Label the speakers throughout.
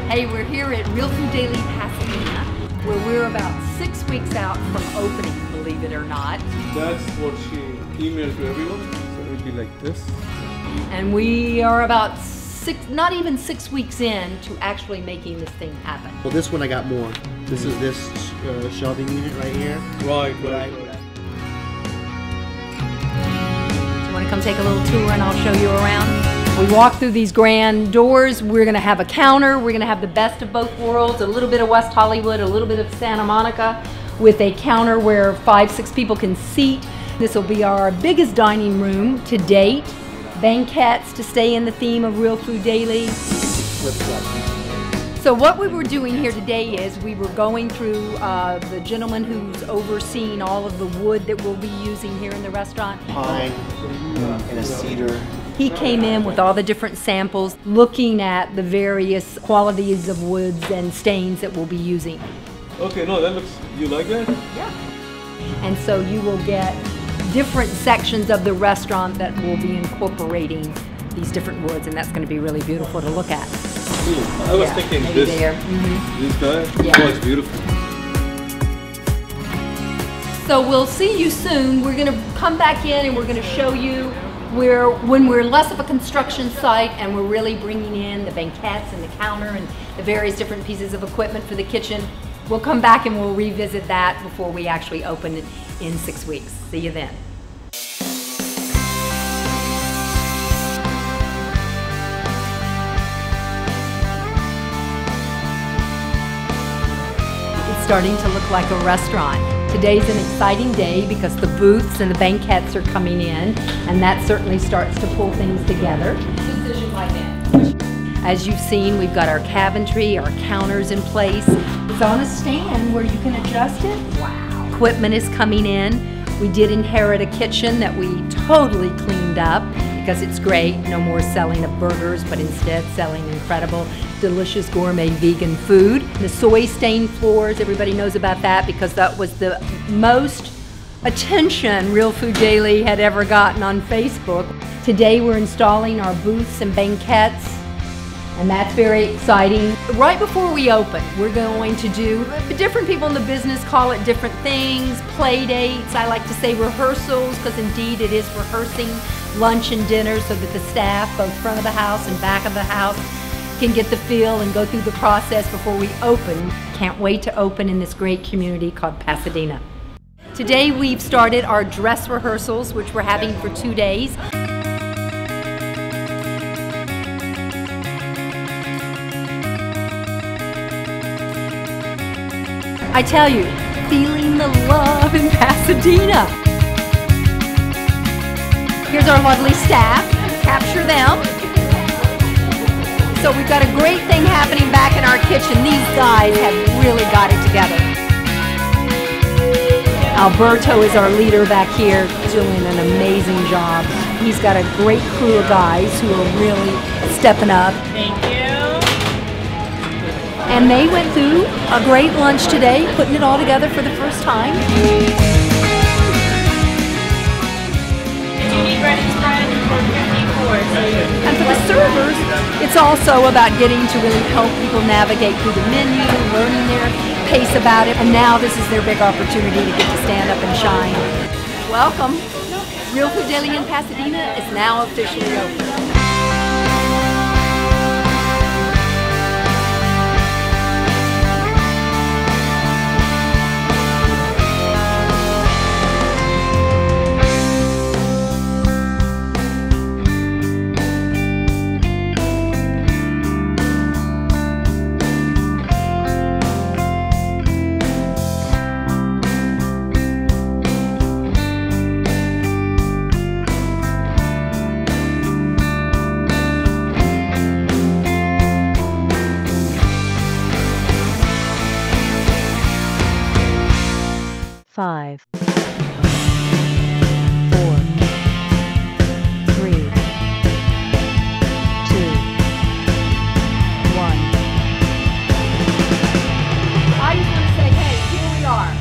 Speaker 1: Hey, we're here at Real Food Daily Pasadena, where we're about 6 weeks out from opening, believe it or not.
Speaker 2: That's what she emailed to everyone, so it'll be like this.
Speaker 1: And we are about not even 6 weeks in to actually making this thing happen.
Speaker 3: Well, this one I got more. This is this shelving unit right here.
Speaker 2: Right.
Speaker 1: You want to come take a little tour and I'll show you around? We walk through these grand doors. We're going to have a counter. We're going to have the best of both worlds, a little bit of West Hollywood, a little bit of Santa Monica, with a counter where 5-6 people can seat. This will be our biggest dining room to date. Banquettes to stay in the theme of Real Food Daily. So what we were doing here today is we were going through the gentleman who's overseeing all of the wood that we'll be using here in the restaurant.
Speaker 3: Pine and a cedar.
Speaker 1: He came in with all the different samples, looking at the various qualities of woods and stains that we'll be using.
Speaker 2: Okay, no, that looks, you like that?
Speaker 1: Yeah. And so you will get different sections of the restaurant that will be incorporating these different woods, and that's going to be really beautiful to look at.
Speaker 2: I was thinking this guy.
Speaker 1: Yeah.
Speaker 2: Oh, it's beautiful.
Speaker 1: So we'll see you soon. We're going to come back in and we're going to show you when we're less of a construction site and we're really bringing in the banquettes and the counter and the various different pieces of equipment for the kitchen. We'll come back and we'll revisit that before we actually open it in 6 weeks. See you then. It's starting to look like a restaurant. Today's an exciting day because the booths and the banquettes are coming in, and that certainly starts to pull things together. Decision by then. As you've seen, we've got our cabinetry, our counters in place. It's on a stand where you can adjust it. Wow. Equipment is coming in. We did inherit a kitchen that we totally cleaned up because it's great. No more selling of burgers, but instead selling incredible, delicious gourmet vegan food. The soy stained floors, everybody knows about that because that was the most attention Real Food Daily had ever gotten on Facebook. Today we're installing our booths and banquettes, and that's very exciting. Right before we open, we're going to do, different people in the business call it different things, play dates. I like to say rehearsals because indeed it is rehearsing lunch and dinner so that the staff, both front of the house and back of the house, can get the feel and go through the process before we open. Can't wait to open in this great community called Pasadena. Today we've started our dress rehearsals, which we're having for 2 days. I tell you, feeling the love in Pasadena. Here's our lovely staff. Capture them. So we've got a great thing happening back in our kitchen. These guys have really got it together. Alberto is our leader back here, doing an amazing job. He's got a great crew of guys who are really stepping up.
Speaker 4: Thank you.
Speaker 1: And they went through a great lunch today, putting it all together for the first time.
Speaker 4: Do you need bread and spread or 54?
Speaker 1: And for the servers, it's also about getting to really help people navigate through the menu, learning their pace about it, and now this is their big opportunity to get to stand up and shine. Welcome. Real Food Daily in Pasadena is now officially open.
Speaker 5: Five, 4, 3, 2, 1.
Speaker 1: I just want to say, hey, here we are.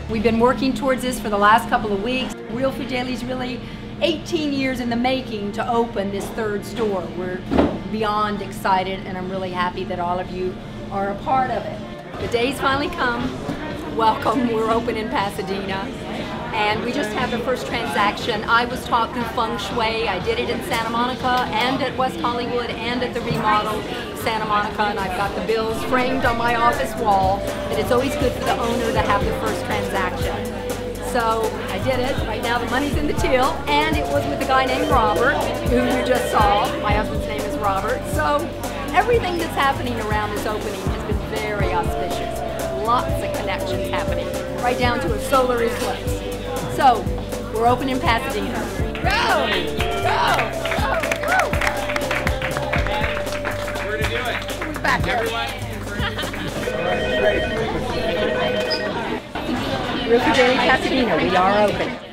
Speaker 1: We've been working towards this for the last couple of weeks. Real Food Daily's really 18 years in the making to open this third store. We're beyond excited, and I'm really happy that all of you are a part of it. The day's finally come. Welcome. We're open in Pasadena, and we just have the first transaction. I was taught through feng shui. I did it in Santa Monica and at West Hollywood and at the remodel Santa Monica, and I've got the bills framed on my office wall. And it's always good for the owner to have the first transaction. So I did it. Right now the money's in the till, and it was with a guy named Robert, who you just saw. My husband's name is Robert. So everything that's happening around this opening has been very auspicious. Lots of connections happening, right down to a solar eclipse. So we're open in Pasadena. Go! Go! Go! Go!
Speaker 6: Where to do it?
Speaker 1: Who's back there? Roof Daily Pasadena, we are open.